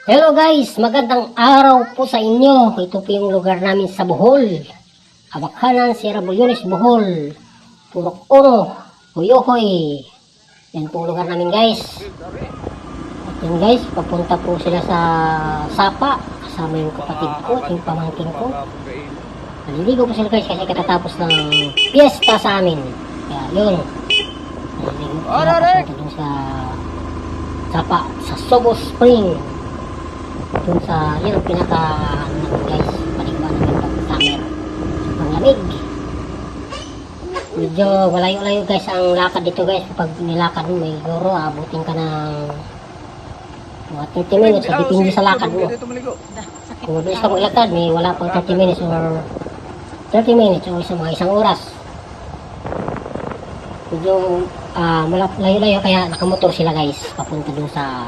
Hello guys, magandang araw po sa inyo. Ito po yung lugar namin sa Bohol. Abakhanan, Sierra Bulyones, Bohol. Purok Oro, Huyohoy. Yan po lugar namin guys. At yan guys, papunta po sila sa Sapa. Kasama yung kapatid ko at yung pamangkin ko. Naliligo po sila guys kasi katatapos ng piyesta sa amin. Kaya yun. Naliligo po sila papunta dun sa Sapa, sa Sobo Spring. Dun sa, yun ang pinaka, guys, paligwa namin pag summer. Sobrang lamig. Medyo malayo-layo guys ang lakad dito guys. Pag nilakad mo, may siguro abutin ka ng mga 30 minutes. At depende sa lakad mo. Kung mabilis ka maglakad, may wala pang 30 minutes or 30 minutes o isang oras. Medyo malayo-layo kaya nakamotor sila guys. Papunta dun sa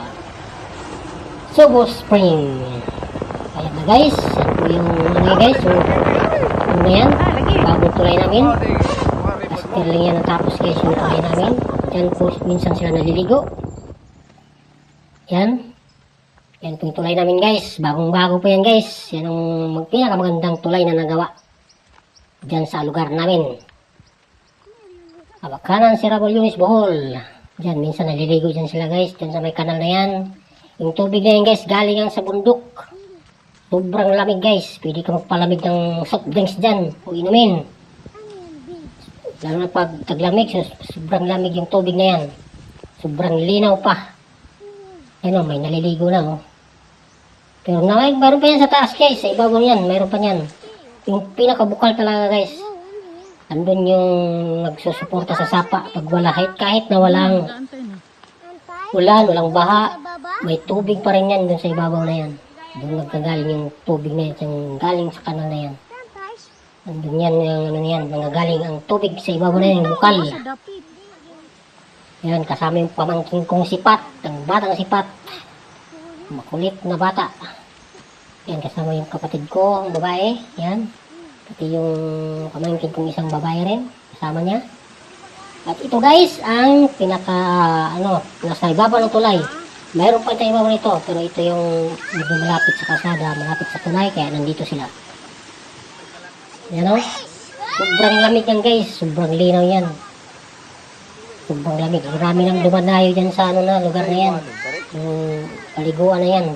Sobo Spring. Ayan na guys. Yan po yung guys. So, ano na yan? Bagong tulay namin. After lang yan natapos guys yung tulay namin. Yan po minsan sila naliligo. Yan. Yan po yung tulay namin guys. Bagong bago po yan guys. Yan ang pinakamagandang tulay na nagawa dyan sa lugar namin. Abakhanan, Sierra Bulyones, Bohol. Dyan minsan naliligo dyan sila guys. Dyan sa may kanal na yan. Yung tubig na yan guys, galing yan sa bundok. Sobrang lamig guys. Pwede ka magpalamig ng soft drinks dyan o inumin. Lalo na pag taglamig, sobrang lamig yung tubig na yan. Sobrang linaw pa. Yan o, may naliligo na o. Pero mayroon pa yan sa taas guys. Sa ibabaw yan, mayroon pa yan. Yung pinakabukal talaga guys. Andun yung nagsusuporta sa Sapa. Pag wala, kahit na walang baha, may tubig pa rin yan dun sa ibabaw na yan. Doon nagkagaling yung tubig na yan, yung galing sa kanal na yan. Andun yan, yung ano yan, nangagaling ang tubig sa ibabaw na yan, yung bukal. Yan, kasama yung pamangkin kong sipat, ang batang sipat. Makulit na bata. Yan, kasama yung kapatid ko, ang babae, yan. Pati yung pamangkin kong isang babae rin, kasama niya. At ito guys, ang pinaka, nasa ibabaw ng tulay. Mayroon pa tayo ibabaw nito, pero ito yung medyo malapit sa kalsada, malapit sa tulay, kaya nandito sila. Yan o. Sobrang lamig yan guys, sobrang linaw yan. Sobrang lamig. Marami nang dumadayo dyan sa lugar na yan. Yung paliguan na yan.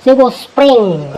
Sobo Spring.